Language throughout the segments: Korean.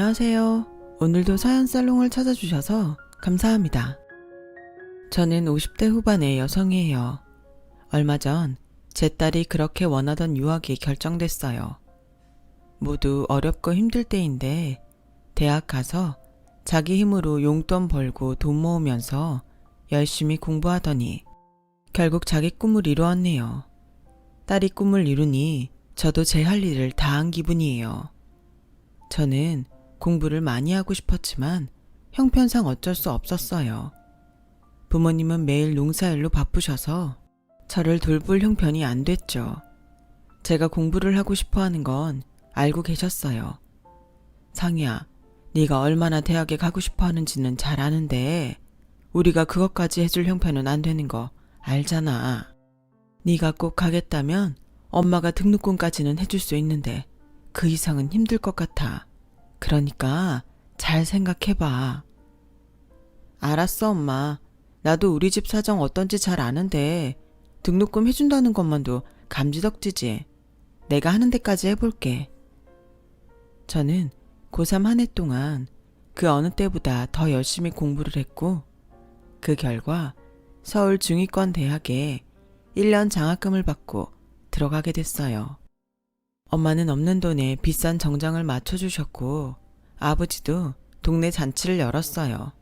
안녕하세요. 오늘도 사연 살롱을 찾아주셔서 감사합니다. 저는 50대 후반의 여성이에요. 얼마 전 제 딸이 그렇게 원하던 유학이 결정됐어요. 모두 어렵고 힘들 때인데 대학 가서 자기 힘으로 용돈 벌고 돈 모으면서 열심히 공부하더니 결국 자기 꿈을 이루었네요. 딸이 꿈을 이루니 저도 제 할 일을 다 한 기분이에요. 저는 공부를 많이 하고 싶었지만 형편상 어쩔 수 없었어요. 부모님은 매일 농사일로 바쁘셔서 저를 돌볼 형편이 안 됐죠. 제가 공부를 하고 싶어 하는 건 알고 계셨어요. 상희야, 네가 얼마나 대학에 가고 싶어 하는지는 잘 아는데 우리가 그것까지 해줄 형편은 안 되는 거 알잖아. 네가 꼭 가겠다면 엄마가 등록금까지는 해줄 수 있는데 그 이상은 힘들 것 같아. 그러니까 잘 생각해봐. 알았어, 엄마. 나도 우리 집 사정 어떤지 잘 아는데 등록금 해준다는 것만도 감지덕지지. 내가 하는 데까지 해볼게. 저는 고3 한 해 동안 그 어느 때보다 더 열심히 공부를 했고 그 결과 서울 중위권 대학에 1년 장학금을 받고 들어가게 됐어요. 엄마는 없는 돈에 비싼 정장을 맞춰주셨고 아버지도 동네 잔치를 열었어요.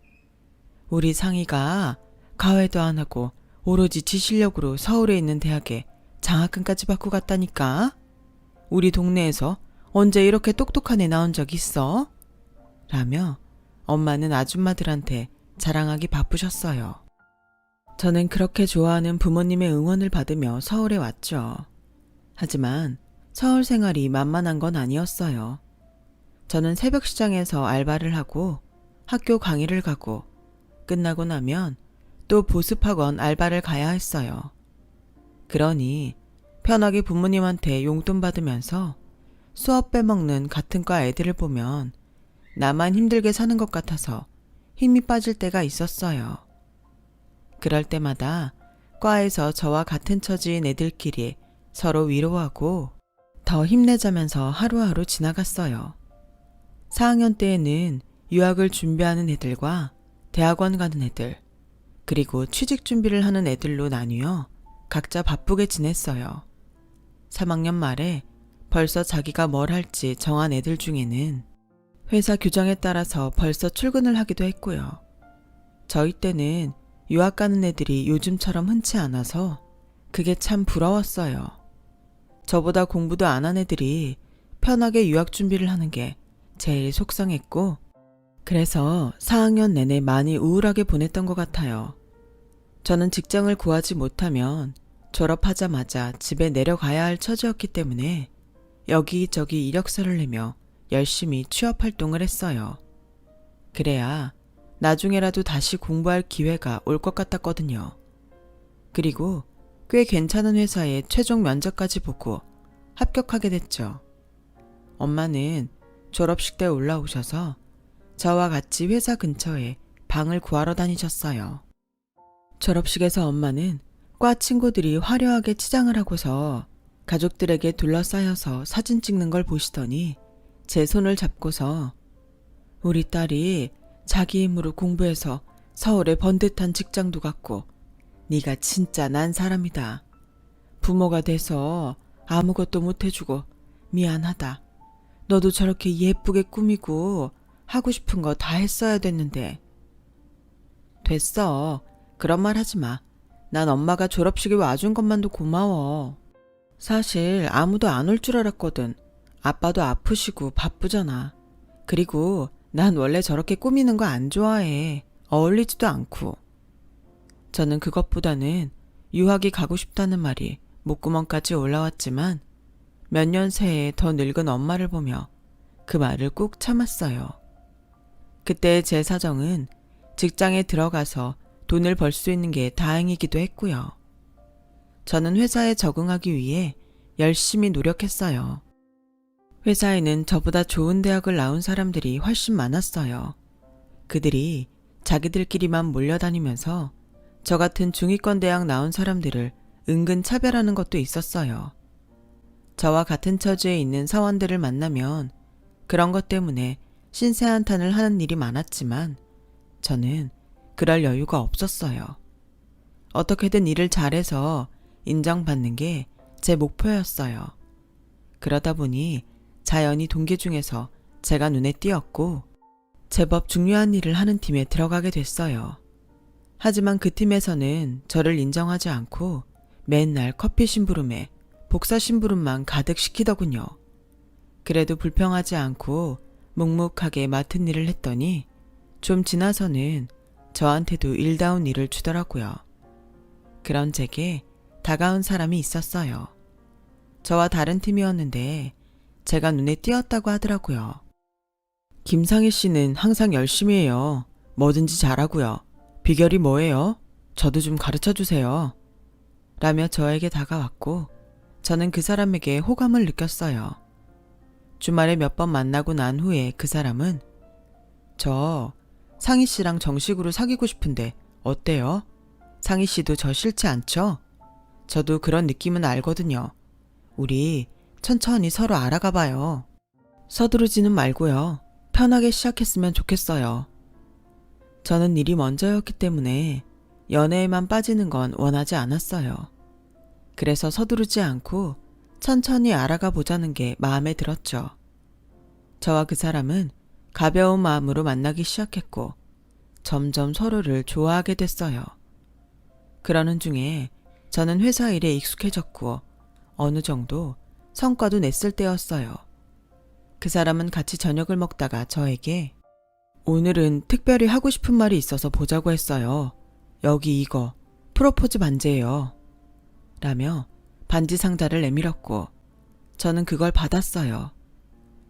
우리 상희가 과외도 안 하고 오로지 지 실력으로 서울에 있는 대학에 장학금까지 받고 갔다니까? 우리 동네에서 언제 이렇게 똑똑한 애 나온 적 있어? 라며 엄마는 아줌마들한테 자랑하기 바쁘셨어요. 저는 그렇게 좋아하는 부모님의 응원을 받으며 서울에 왔죠. 하지만 서울 생활이 만만한 건 아니었어요. 저는 새벽 시장에서 알바를 하고 학교 강의를 가고 끝나고 나면 또 보습학원 알바를 가야 했어요. 그러니 편하게 부모님한테 용돈 받으면서 수업 빼먹는 같은 과 애들을 보면 나만 힘들게 사는 것 같아서 힘이 빠질 때가 있었어요. 그럴 때마다 과에서 저와 같은 처지인 애들끼리 서로 위로하고 더 힘내자면서 하루하루 지나갔어요. 4학년 때에는 유학을 준비하는 애들과 대학원 가는 애들, 그리고 취직 준비를 하는 애들로 나뉘어 각자 바쁘게 지냈어요. 3학년 말에 벌써 자기가 뭘 할지 정한 애들 중에는 회사 규정에 따라서 벌써 출근을 하기도 했고요. 저희 때는 유학 가는 애들이 요즘처럼 흔치 않아서 그게 참 부러웠어요. 저보다 공부도 안 한 애들이 편하게 유학 준비를 하는 게 제일 속상했고 그래서 4학년 내내 많이 우울하게 보냈던 것 같아요. 저는 직장을 구하지 못하면 졸업하자마자 집에 내려가야 할 처지였기 때문에 여기저기 이력서를 내며 열심히 취업 활동을 했어요. 그래야 나중에라도 다시 공부할 기회가 올 것 같았거든요. 그리고 꽤 괜찮은 회사에 최종 면접까지 보고 합격하게 됐죠. 엄마는 졸업식 때 올라오셔서 저와 같이 회사 근처에 방을 구하러 다니셨어요. 졸업식에서 엄마는 과 친구들이 화려하게 치장을 하고서 가족들에게 둘러싸여서 사진 찍는 걸 보시더니 제 손을 잡고서 우리 딸이 자기 힘으로 공부해서 서울에 번듯한 직장도 갖고 네가 진짜 난 사람이다. 부모가 돼서 아무것도 못해주고 미안하다. 너도 저렇게 예쁘게 꾸미고 하고 싶은 거 다 했어야 됐는데. 됐어. 그런 말 하지 마. 난 엄마가 졸업식에 와준 것만도 고마워. 사실 아무도 안 올 줄 알았거든. 아빠도 아프시고 바쁘잖아. 그리고 난 원래 저렇게 꾸미는 거 안 좋아해. 어울리지도 않고. 저는 그것보다는 유학이 가고 싶다는 말이 목구멍까지 올라왔지만 몇 년 새에 더 늙은 엄마를 보며 그 말을 꾹 참았어요. 그때 제 사정은 직장에 들어가서 돈을 벌 수 있는 게 다행이기도 했고요. 저는 회사에 적응하기 위해 열심히 노력했어요. 회사에는 저보다 좋은 대학을 나온 사람들이 훨씬 많았어요. 그들이 자기들끼리만 몰려다니면서 저 같은 중위권 대학 나온 사람들을 은근 차별하는 것도 있었어요. 저와 같은 처지에 있는 사원들을 만나면 그런 것 때문에 신세한탄을 하는 일이 많았지만 저는 그럴 여유가 없었어요. 어떻게든 일을 잘해서 인정받는 게 제 목표였어요. 그러다 보니 자연히 동기 중에서 제가 눈에 띄었고 제법 중요한 일을 하는 팀에 들어가게 됐어요. 하지만 그 팀에서는 저를 인정하지 않고 맨날 커피 심부름에 복사 심부름만 가득 시키더군요. 그래도 불평하지 않고 묵묵하게 맡은 일을 했더니 좀 지나서는 저한테도 일다운 일을 주더라고요. 그런 제게 다가온 사람이 있었어요. 저와 다른 팀이었는데 제가 눈에 띄었다고 하더라고요. 김상희 씨는 항상 열심히 해요. 뭐든지 잘하고요. 비결이 뭐예요? 저도 좀 가르쳐 주세요. 라며 저에게 다가왔고 저는 그 사람에게 호감을 느꼈어요. 주말에 몇 번 만나고 난 후에 그 사람은 저 상희 씨랑 정식으로 사귀고 싶은데 어때요? 상희 씨도 저 싫지 않죠? 저도 그런 느낌은 알거든요. 우리 천천히 서로 알아가 봐요. 서두르지는 말고요. 편하게 시작했으면 좋겠어요. 저는 일이 먼저였기 때문에 연애에만 빠지는 건 원하지 않았어요. 그래서 서두르지 않고 천천히 알아가 보자는 게 마음에 들었죠. 저와 그 사람은 가벼운 마음으로 만나기 시작했고 점점 서로를 좋아하게 됐어요. 그러는 중에 저는 회사 일에 익숙해졌고 어느 정도 성과도 냈을 때였어요. 그 사람은 같이 저녁을 먹다가 저에게 오늘은 특별히 하고 싶은 말이 있어서 보자고 했어요. 여기 이거 프로포즈 반지예요. 라며 반지 상자를 내밀었고 저는 그걸 받았어요.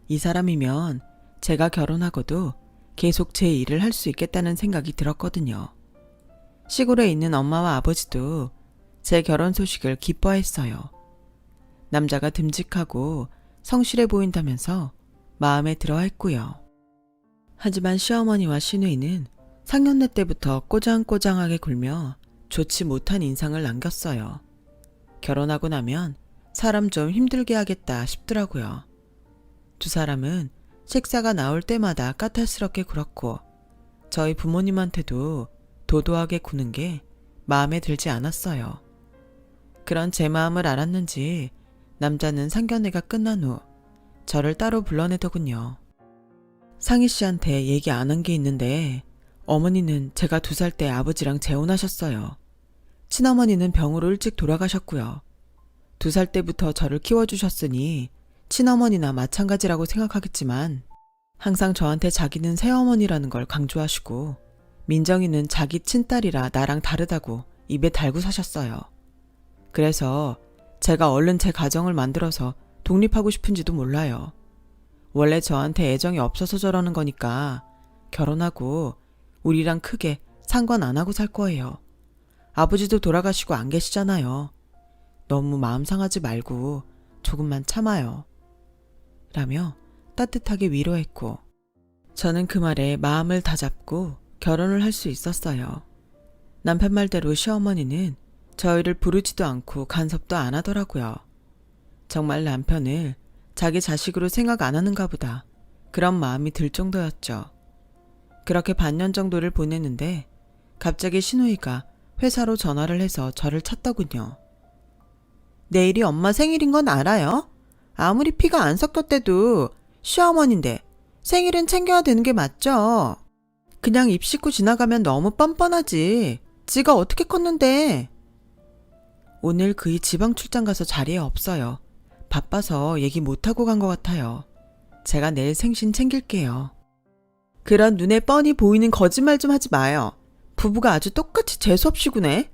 이 사람이면 제가 결혼하고도 계속 제 일을 할 수 있겠다는 생각이 들었거든요. 시골에 있는 엄마와 아버지도 제 결혼 소식을 기뻐했어요. 남자가 듬직하고 성실해 보인다면서 마음에 들어 했고요. 하지만 시어머니와 시누이는 상견례 때부터 꼬장꼬장하게 굴며 좋지 못한 인상을 남겼어요. 결혼하고 나면 사람 좀 힘들게 하겠다 싶더라고요. 두 사람은 식사가 나올 때마다 까탈스럽게 굴었고 저희 부모님한테도 도도하게 구는 게 마음에 들지 않았어요. 그런 제 마음을 알았는지 남자는 상견례가 끝난 후 저를 따로 불러내더군요. 상희 씨한테 얘기 안 한 게 있는데 어머니는 제가 2살 때 아버지랑 재혼하셨어요. 친어머니는 병으로 일찍 돌아가셨고요. 2살 때부터 저를 키워주셨으니 친어머니나 마찬가지라고 생각하겠지만 항상 저한테 자기는 새어머니라는 걸 강조하시고 민정이는 자기 친딸이라 나랑 다르다고 입에 달고 사셨어요. 그래서 제가 얼른 제 가정을 만들어서 독립하고 싶은지도 몰라요. 원래 저한테 애정이 없어서 저러는 거니까 결혼하고 우리랑 크게 상관 안 하고 살 거예요. 아버지도 돌아가시고 안 계시잖아요. 너무 마음 상하지 말고 조금만 참아요. 라며 따뜻하게 위로했고 저는 그 말에 마음을 다잡고 결혼을 할 수 있었어요. 남편 말대로 시어머니는 저희를 부르지도 않고 간섭도 안 하더라고요. 정말 남편을 자기 자식으로 생각 안 하는가 보다 그런 마음이 들 정도였죠. 그렇게 반년 정도를 보냈는데 갑자기 시누이가 회사로 전화를 해서 저를 찾더군요. 내일이 엄마 생일인 건 알아요? 아무리 피가 안 섞였대도 시어머니인데 생일은 챙겨야 되는 게 맞죠? 그냥 입 씻고 지나가면 너무 뻔뻔하지. 지가 어떻게 컸는데. 오늘 그이 지방 출장 가서 자리에 없어요. 바빠서 얘기 못하고 간 것 같아요. 제가 내일 생신 챙길게요. 그런 눈에 뻔히 보이는 거짓말 좀 하지 마요. 부부가 아주 똑같이 재수없이 구네.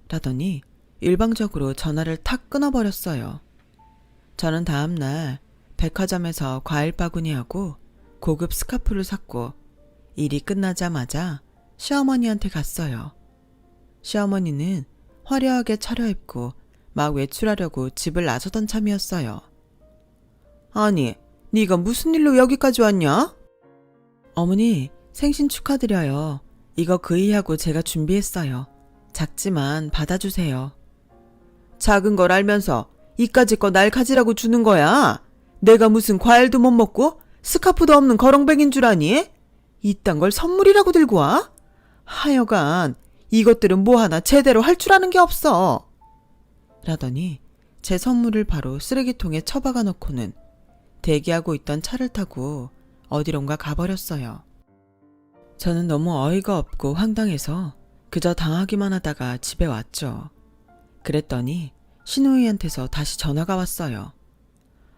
라더니 일방적으로 전화를 탁 끊어버렸어요. 저는 다음날 백화점에서 과일 바구니하고 고급 스카프를 샀고 일이 끝나자마자 시어머니한테 갔어요. 시어머니는 화려하게 차려입고 막 외출하려고 집을 나서던 참이었어요. 아니, 네가 무슨 일로 여기까지 왔냐? 어머니, 생신 축하드려요. 이거 그이하고 제가 준비했어요. 작지만 받아주세요. 작은 걸 알면서 이까짓 거 날 가지라고 주는 거야? 내가 무슨 과일도 못 먹고 스카프도 없는 거렁뱅인 줄 아니? 이딴 걸 선물이라고 들고 와? 하여간 이것들은 뭐 하나 제대로 할 줄 아는 게 없어. 라더니 제 선물을 바로 쓰레기통에 처박아 놓고는 대기하고 있던 차를 타고 어디론가 가버렸어요. 저는 너무 어이가 없고 황당해서 그저 당하기만 하다가 집에 왔죠. 그랬더니 신우이한테서 다시 전화가 왔어요.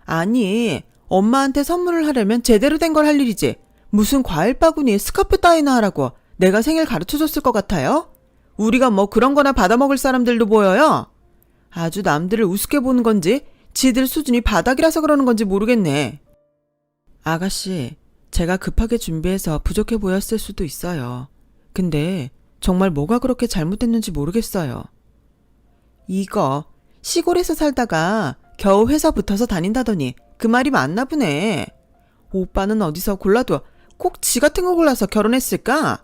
아니, 엄마한테 선물을 하려면 제대로 된 걸 할 일이지. 무슨 과일 바구니에 스카프 따위나 하라고 내가 생일 가르쳐줬을 것 같아요? 우리가 뭐 그런 거나 받아먹을 사람들도 보여요? 아주 남들을 우습게 보는 건지 지들 수준이 바닥이라서 그러는 건지 모르겠네. 아가씨, 제가 급하게 준비해서 부족해 보였을 수도 있어요. 근데 정말 뭐가 그렇게 잘못됐는지 모르겠어요. 이거 시골에서 살다가 겨우 회사 붙어서 다닌다더니 그 말이 맞나 보네. 오빠는 어디서 골라도 꼭 지 같은 거 골라서 결혼했을까?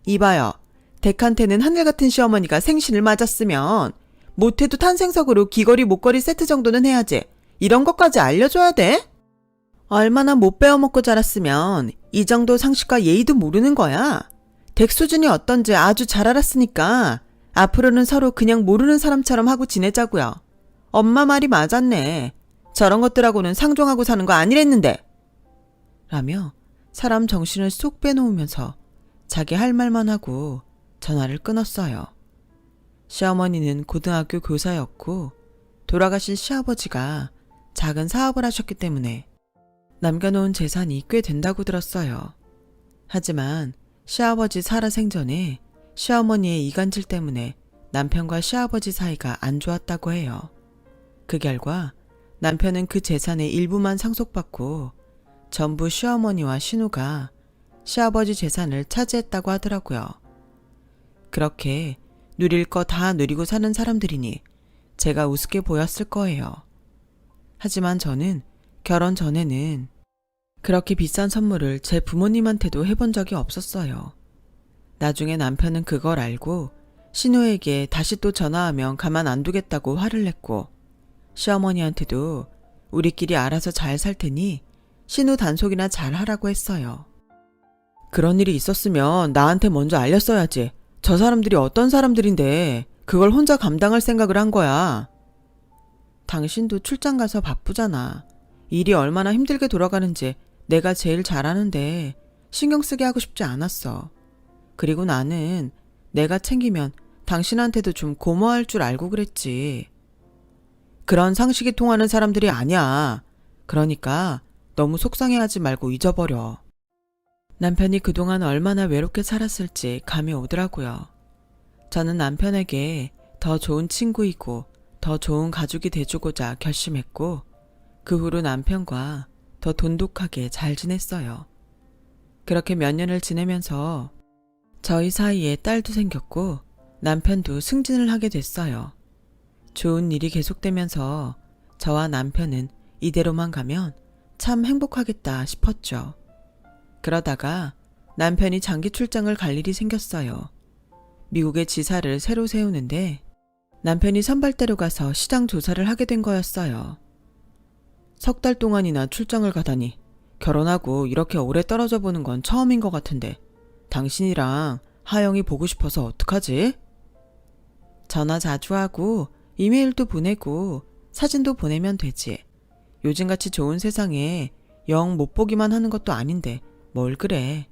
이봐요. 댁한테는 하늘같은 시어머니가 생신을 맞았으면 못해도 탄생석으로 귀걸이 목걸이 세트 정도는 해야지. 이런 것까지 알려줘야 돼? 얼마나 못 배워먹고 자랐으면 이 정도 상식과 예의도 모르는 거야. 댁 수준이 어떤지 아주 잘 알았으니까 앞으로는 서로 그냥 모르는 사람처럼 하고 지내자고요. 엄마 말이 맞았네. 저런 것들하고는 상종하고 사는 거 아니랬는데. 라며 사람 정신을 쏙 빼놓으면서 자기 할 말만 하고 전화를 끊었어요. 시어머니는 고등학교 교사였고 돌아가신 시아버지가 작은 사업을 하셨기 때문에 남겨놓은 재산이 꽤 된다고 들었어요. 하지만 시아버지 살아생전에 시어머니의 이간질 때문에 남편과 시아버지 사이가 안 좋았다고 해요. 그 결과 남편은 그 재산의 일부만 상속받고 전부 시어머니와 신우가 시아버지 재산을 차지했다고 하더라고요. 그렇게 누릴 거 다 누리고 사는 사람들이니 제가 우습게 보였을 거예요. 하지만 저는 결혼 전에는 그렇게 비싼 선물을 제 부모님한테도 해본 적이 없었어요. 나중에 남편은 그걸 알고 신우에게 다시 또 전화하면 가만 안 두겠다고 화를 냈고 시어머니한테도 우리끼리 알아서 잘 살 테니 신우 단속이나 잘 하라고 했어요. 그런 일이 있었으면 나한테 먼저 알렸어야지. 저 사람들이 어떤 사람들인데 그걸 혼자 감당할 생각을 한 거야. 당신도 출장 가서 바쁘잖아. 일이 얼마나 힘들게 돌아가는지 내가 제일 잘 아는데 신경 쓰게 하고 싶지 않았어. 그리고 나는 내가 챙기면 당신한테도 좀 고마워할 줄 알고 그랬지. 그런 상식이 통하는 사람들이 아니야. 그러니까 너무 속상해하지 말고 잊어버려. 남편이 그동안 얼마나 외롭게 살았을지 감이 오더라고요. 저는 남편에게 더 좋은 친구이고 더 좋은 가족이 돼주고자 결심했고 그 후로 남편과 더 돈독하게 잘 지냈어요. 그렇게 몇 년을 지내면서 저희 사이에 딸도 생겼고 남편도 승진을 하게 됐어요. 좋은 일이 계속되면서 저와 남편은 이대로만 가면 참 행복하겠다 싶었죠. 그러다가 남편이 장기 출장을 갈 일이 생겼어요. 미국에 지사를 새로 세우는데 남편이 선발대로 가서 시장 조사를 하게 된 거였어요. 석 달 동안이나 출장을 가다니 결혼하고 이렇게 오래 떨어져 보는 건 처음인 것 같은데 당신이랑 하영이 보고 싶어서 어떡하지? 전화 자주 하고 이메일도 보내고 사진도 보내면 되지. 요즘같이 좋은 세상에 영 못 보기만 하는 것도 아닌데 뭘 그래.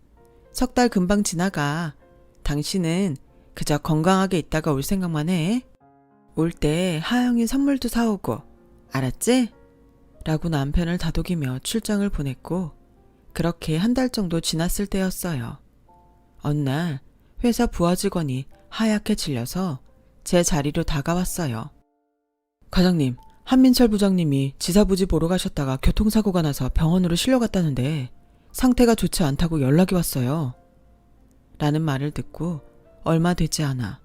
석 달 금방 지나가. 당신은 그저 건강하게 있다가 올 생각만 해. 올 때 하영이 선물도 사오고. 알았지? 라고 남편을 다독이며 출장을 보냈고 그렇게 한 달 정도 지났을 때였어요. 어느 날 회사 부하 직원이 하얗게 질려서 제 자리로 다가왔어요. 과장님, 한민철 부장님이 지사부지 보러 가셨다가 교통사고가 나서 병원으로 실려갔다는데 상태가 좋지 않다고 연락이 왔어요. 라는 말을 듣고 얼마 되지 않아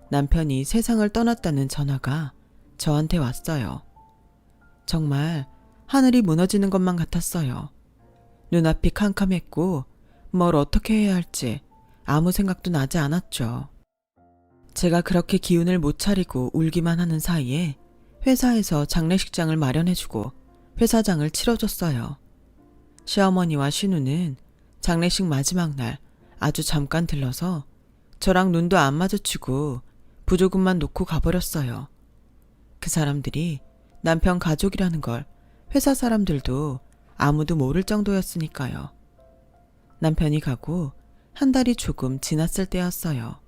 남편이 세상을 떠났다는 전화가 저한테 왔어요. 정말 하늘이 무너지는 것만 같았어요. 눈앞이 캄캄했고 뭘 어떻게 해야 할지 아무 생각도 나지 않았죠. 제가 그렇게 기운을 못 차리고 울기만 하는 사이에 회사에서 장례식장을 마련해주고 회사장을 치러줬어요. 시어머니와 신우는 장례식 마지막 날 아주 잠깐 들러서 저랑 눈도 안 마주치고 부조금만 놓고 가버렸어요. 그 사람들이 남편 가족이라는 걸 회사 사람들도 아무도 모를 정도였으니까요. 남편이 가고 한 달이 조금 지났을 때였어요.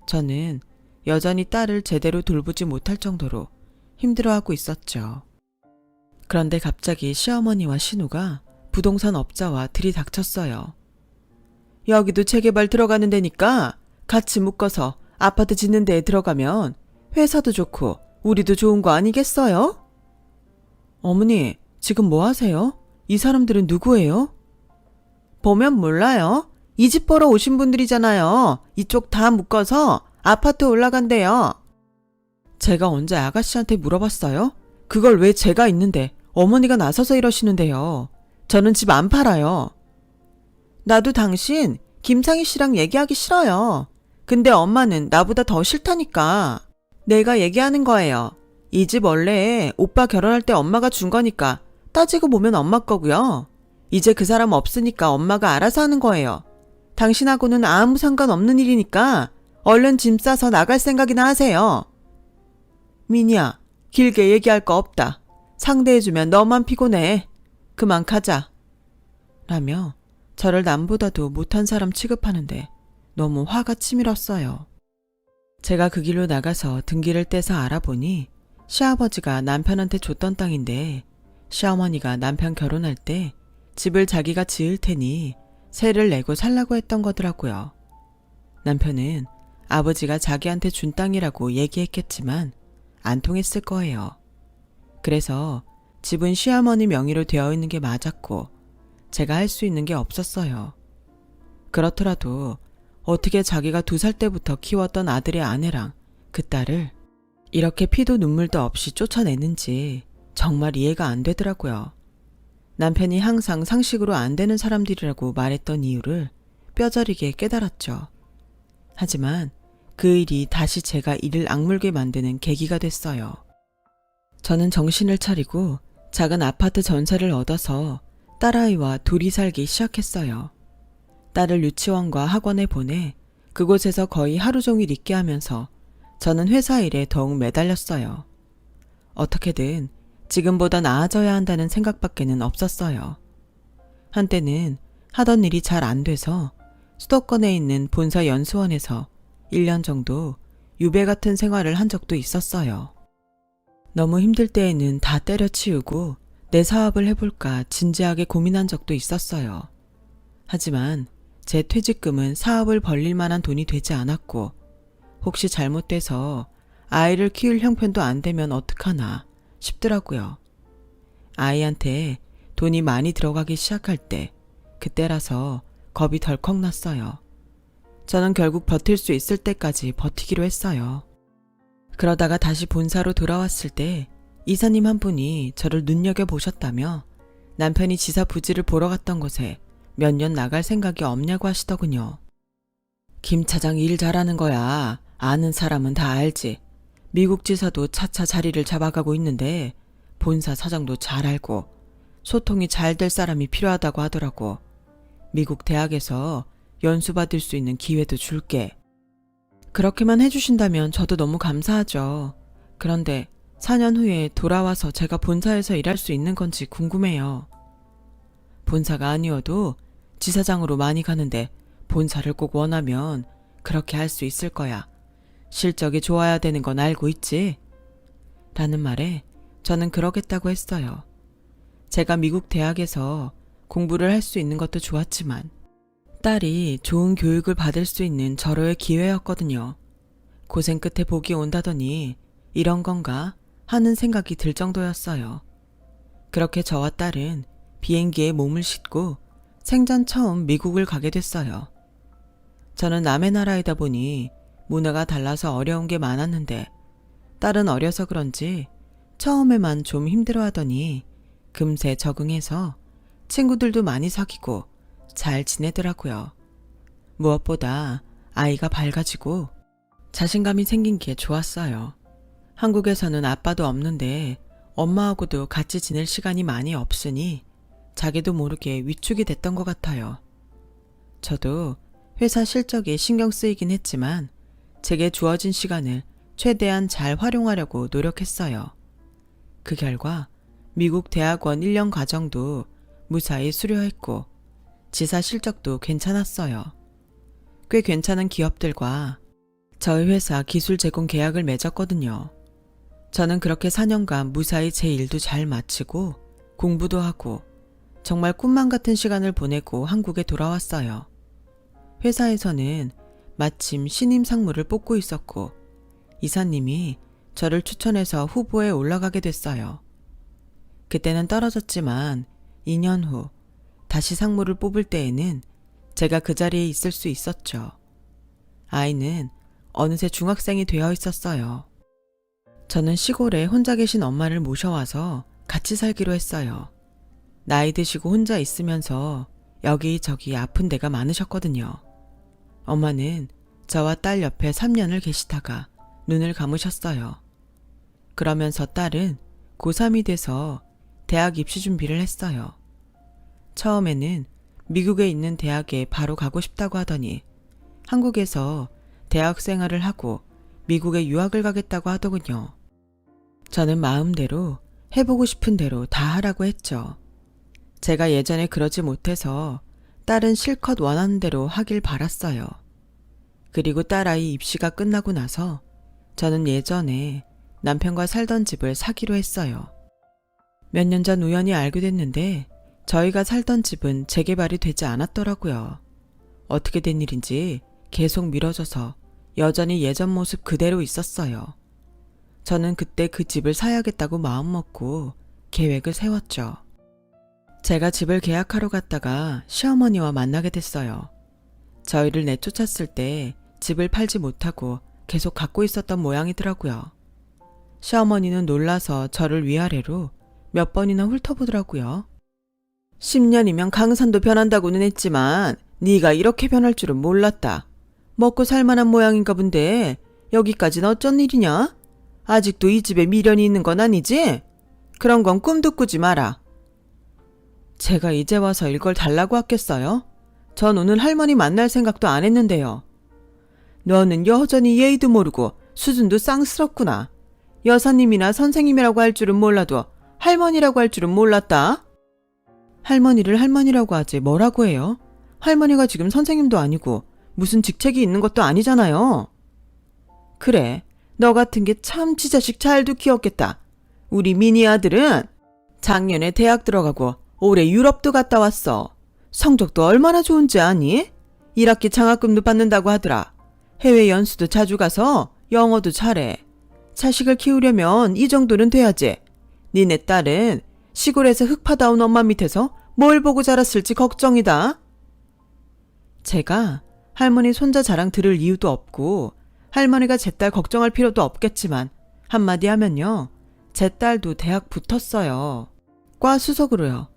저는 여전히 딸을 제대로 돌보지 못할 정도로 힘들어하고 있었죠. 그런데 갑자기 시어머니와 신우가 부동산 업자와 들이닥쳤어요. 여기도 재개발 들어가는 데니까 같이 묶어서 아파트 짓는 데에 들어가면 회사도 좋고 우리도 좋은 거 아니겠어요? 어머니, 지금 뭐 하세요? 이 사람들은 누구예요? 보면 몰라요. 이 집 보러 오신 분들이잖아요. 이쪽 다 묶어서 아파트 올라간대요. 제가 언제 아가씨한테 물어봤어요? 그걸 왜 제가 있는데 어머니가 나서서 이러시는데요. 저는 집 안 팔아요. 나도 당신 김상희 씨랑 얘기하기 싫어요. 근데 엄마는 나보다 더 싫다니까. 내가 얘기하는 거예요. 이 집 원래 오빠 결혼할 때 엄마가 준 거니까 따지고 보면 엄마 거고요. 이제 그 사람 없으니까 엄마가 알아서 하는 거예요. 당신하고는 아무 상관없는 일이니까 얼른 짐 싸서 나갈 생각이나 하세요. 미니야, 길게 얘기할 거 없다. 상대해주면 너만 피곤해. 그만 가자. 라며 저를 남보다도 못한 사람 취급하는데 너무 화가 치밀었어요. 제가 그 길로 나가서 등기를 떼서 알아보니 시아버지가 남편한테 줬던 땅인데 시어머니가 남편 결혼할 때 집을 자기가 지을 테니 세를 내고 살라고 했던 거더라고요. 남편은 아버지가 자기한테 준 땅이라고 얘기했겠지만 안 통했을 거예요. 그래서 집은 시어머니 명의로 되어 있는 게 맞았고 제가 할 수 있는 게 없었어요. 그렇더라도 어떻게 자기가 2살 때부터 키웠던 아들의 아내랑 그 딸을 이렇게 피도 눈물도 없이 쫓아내는지 정말 이해가 안 되더라고요. 남편이 항상 상식으로 안 되는 사람들이라고 말했던 이유를 뼈저리게 깨달았죠. 하지만 그 일이 다시 제가 이를 악물게 만드는 계기가 됐어요. 저는 정신을 차리고 작은 아파트 전세를 얻어서 딸아이와 둘이 살기 시작했어요. 딸을 유치원과 학원에 보내 그곳에서 거의 하루 종일 있게 하면서 저는 회사 일에 더욱 매달렸어요. 어떻게든 지금보다 나아져야 한다는 생각밖에는 없었어요. 한때는 하던 일이 잘 안 돼서 수도권에 있는 본사 연수원에서 1년 정도 유배 같은 생활을 한 적도 있었어요. 너무 힘들 때에는 다 때려치우고 내 사업을 해볼까 진지하게 고민한 적도 있었어요. 하지만 제 퇴직금은 사업을 벌릴 만한 돈이 되지 않았고 혹시 잘못돼서 아이를 키울 형편도 안 되면 어떡하나 싶더라고요. 아이한테 돈이 많이 들어가기 시작할 때 그때라서 겁이 덜컥 났어요. 저는 결국 버틸 수 있을 때까지 버티기로 했어요. 그러다가 다시 본사로 돌아왔을 때 이사님 한 분이 저를 눈여겨보셨다며 남편이 지사 부지를 보러 갔던 곳에 몇 년 나갈 생각이 없냐고 하시더군요. 김 차장 일 잘하는 거야. 아는 사람은 다 알지. 미국 지사도 차차 자리를 잡아가고 있는데 본사 사정도 잘 알고 소통이 잘 될 사람이 필요하다고 하더라고. 미국 대학에서 연수 받을 수 있는 기회도 줄게. 그렇게만 해주신다면 저도 너무 감사하죠. 그런데 4년 후에 돌아와서 제가 본사에서 일할 수 있는 건지 궁금해요. 본사가 아니어도 지사장으로 많이 가는데 본사를 꼭 원하면 그렇게 할 수 있을 거야. 실적이 좋아야 되는 건 알고 있지? 라는 말에 저는 그러겠다고 했어요. 제가 미국 대학에서 공부를 할 수 있는 것도 좋았지만 딸이 좋은 교육을 받을 수 있는 절호의 기회였거든요. 고생 끝에 복이 온다더니 이런 건가 하는 생각이 들 정도였어요. 그렇게 저와 딸은 비행기에 몸을 싣고 생전 처음 미국을 가게 됐어요. 저는 남의 나라이다 보니 문화가 달라서 어려운 게 많았는데 딸은 어려서 그런지 처음에만 좀 힘들어하더니 금세 적응해서 친구들도 많이 사귀고 잘 지내더라고요. 무엇보다 아이가 밝아지고 자신감이 생긴 게 좋았어요. 한국에서는 아빠도 없는데 엄마하고도 같이 지낼 시간이 많이 없으니 자기도 모르게 위축이 됐던 것 같아요. 저도 회사 실적에 신경 쓰이긴 했지만 제게 주어진 시간을 최대한 잘 활용하려고 노력했어요. 그 결과 미국 대학원 1년 과정도 무사히 수료했고 지사 실적도 괜찮았어요. 꽤 괜찮은 기업들과 저희 회사 기술 제공 계약을 맺었거든요. 저는 그렇게 4년간 무사히 제 일도 잘 마치고 공부도 하고 정말 꿈만 같은 시간을 보내고 한국에 돌아왔어요. 회사에서는 마침 신임 상무를 뽑고 있었고 이사님이 저를 추천해서 후보에 올라가게 됐어요. 그때는 떨어졌지만 2년 후 다시 상무를 뽑을 때에는 제가 그 자리에 있을 수 있었죠. 아이는 어느새 중학생이 되어 있었어요. 저는 시골에 혼자 계신 엄마를 모셔와서 같이 살기로 했어요. 나이 드시고 혼자 있으면서 여기저기 아픈 데가 많으셨거든요. 엄마는 저와 딸 옆에 3년을 계시다가 눈을 감으셨어요. 그러면서 딸은 고3이 돼서 대학 입시 준비를 했어요. 처음에는 미국에 있는 대학에 바로 가고 싶다고 하더니 한국에서 대학 생활을 하고 미국에 유학을 가겠다고 하더군요. 저는 마음대로 해보고 싶은 대로 다 하라고 했죠. 제가 예전에 그러지 못해서 딸은 실컷 원하는 대로 하길 바랐어요. 그리고 딸아이 입시가 끝나고 나서 저는 예전에 남편과 살던 집을 사기로 했어요. 몇 년 전 우연히 알게 됐는데 저희가 살던 집은 재개발이 되지 않았더라고요. 어떻게 된 일인지 계속 미뤄져서 여전히 예전 모습 그대로 있었어요. 저는 그때 그 집을 사야겠다고 마음먹고 계획을 세웠죠. 제가 집을 계약하러 갔다가 시어머니와 만나게 됐어요. 저희를 내쫓았을 때 집을 팔지 못하고 계속 갖고 있었던 모양이더라고요. 시어머니는 놀라서 저를 위아래로 몇 번이나 훑어보더라고요. 10년이면 강산도 변한다고는 했지만 네가 이렇게 변할 줄은 몰랐다. 먹고 살만한 모양인가 본데 여기까지는 어쩐 일이냐? 아직도 이 집에 미련이 있는 건 아니지? 그런 건 꿈도 꾸지 마라. 제가 이제 와서 이걸 달라고 하겠어요? 전 오늘 할머니 만날 생각도 안 했는데요. 너는 여전히 예의도 모르고 수준도 쌍스럽구나. 여사님이나 선생님이라고 할 줄은 몰라도 할머니라고 할 줄은 몰랐다. 할머니를 할머니라고 하지 뭐라고 해요? 할머니가 지금 선생님도 아니고 무슨 직책이 있는 것도 아니잖아요. 그래, 너 같은 게 참 지자식 잘도 키웠겠다. 우리 미니 아들은 작년에 대학 들어가고 올해 유럽도 갔다 왔어. 성적도 얼마나 좋은지 아니? 1학기 장학금도 받는다고 하더라. 해외 연수도 자주 가서 영어도 잘해. 자식을 키우려면 이 정도는 돼야지. 니네 딸은 시골에서 흙파다 온 엄마 밑에서 뭘 보고 자랐을지 걱정이다. 제가 할머니 손자 자랑 들을 이유도 없고 할머니가 제 딸 걱정할 필요도 없겠지만 한마디 하면요. 제 딸도 대학 붙었어요. 과 수석으로요.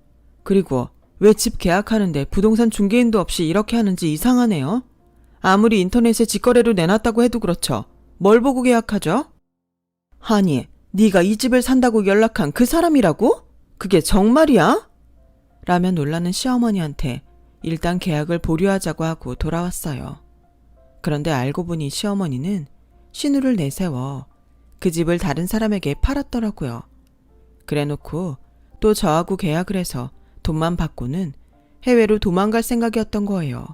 그리고 왜 집 계약하는데 부동산 중개인도 없이 이렇게 하는지 이상하네요. 아무리 인터넷에 직거래로 내놨다고 해도 그렇죠. 뭘 보고 계약하죠? 아니, 네가 이 집을 산다고 연락한 그 사람이라고? 그게 정말이야? 라며 놀라는 시어머니한테 일단 계약을 보류하자고 하고 돌아왔어요. 그런데 알고 보니 시어머니는 신우를 내세워 그 집을 다른 사람에게 팔았더라고요. 그래놓고 또 저하고 계약을 해서 돈만 받고는 해외로 도망갈 생각이었던 거예요.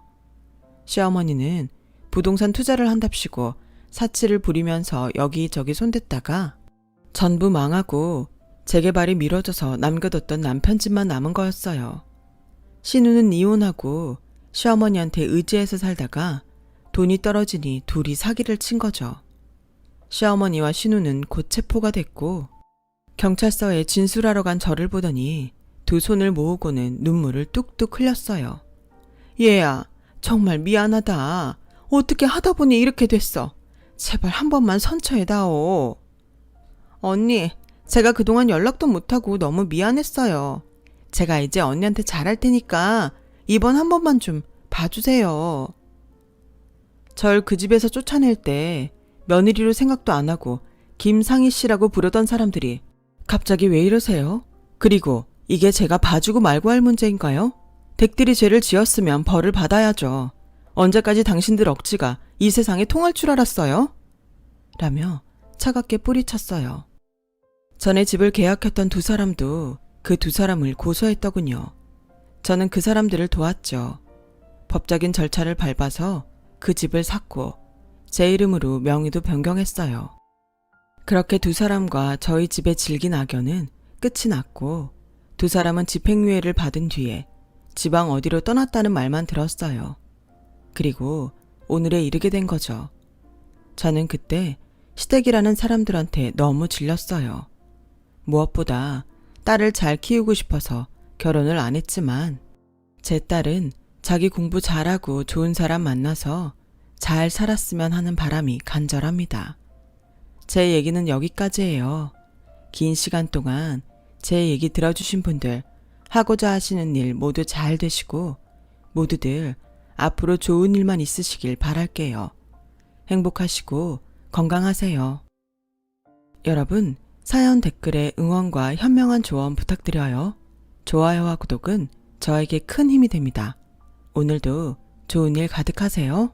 시어머니는 부동산 투자를 한답시고 사치를 부리면서 여기저기 손댔다가 전부 망하고 재개발이 미뤄져서 남겨뒀던 남편 집만 남은 거였어요. 신우는 이혼하고 시어머니한테 의지해서 살다가 돈이 떨어지니 둘이 사기를 친 거죠. 시어머니와 신우는 곧 체포가 됐고 경찰서에 진술하러 간 저를 보더니 두 손을 모으고는 눈물을 뚝뚝 흘렸어요. 얘야, 정말 미안하다. 어떻게 하다 보니 이렇게 됐어. 제발 한 번만 선처해다오. 언니, 제가 그동안 연락도 못하고 너무 미안했어요. 제가 이제 언니한테 잘할 테니까 이번 한 번만 좀 봐주세요. 절 그 집에서 쫓아낼 때 며느리로 생각도 안 하고 김상희 씨라고 부르던 사람들이 갑자기 왜 이러세요? 그리고 이게 제가 봐주고 말고 할 문제인가요? 댁들이 죄를 지었으면 벌을 받아야죠. 언제까지 당신들 억지가 이 세상에 통할 줄 알았어요? 라며 차갑게 뿌리쳤어요. 전에 집을 계약했던 두 사람도 그 두 사람을 고소했더군요. 저는 그 사람들을 도왔죠. 법적인 절차를 밟아서 그 집을 샀고 제 이름으로 명의도 변경했어요. 그렇게 두 사람과 저희 집의 질긴 악연은 끝이 났고 두 사람은 집행유예를 받은 뒤에 지방 어디로 떠났다는 말만 들었어요. 그리고 오늘에 이르게 된 거죠. 저는 그때 시댁이라는 사람들한테 너무 질렸어요. 무엇보다 딸을 잘 키우고 싶어서 결혼을 안 했지만 제 딸은 자기 공부 잘하고 좋은 사람 만나서 잘 살았으면 하는 바람이 간절합니다. 제 얘기는 여기까지예요. 긴 시간 동안 제 얘기 들어주신 분들, 하고자 하시는 일 모두 잘 되시고 모두들 앞으로 좋은 일만 있으시길 바랄게요. 행복하시고 건강하세요. 여러분, 사연 댓글에 응원과 현명한 조언 부탁드려요. 좋아요와 구독은 저에게 큰 힘이 됩니다. 오늘도 좋은 일 가득하세요.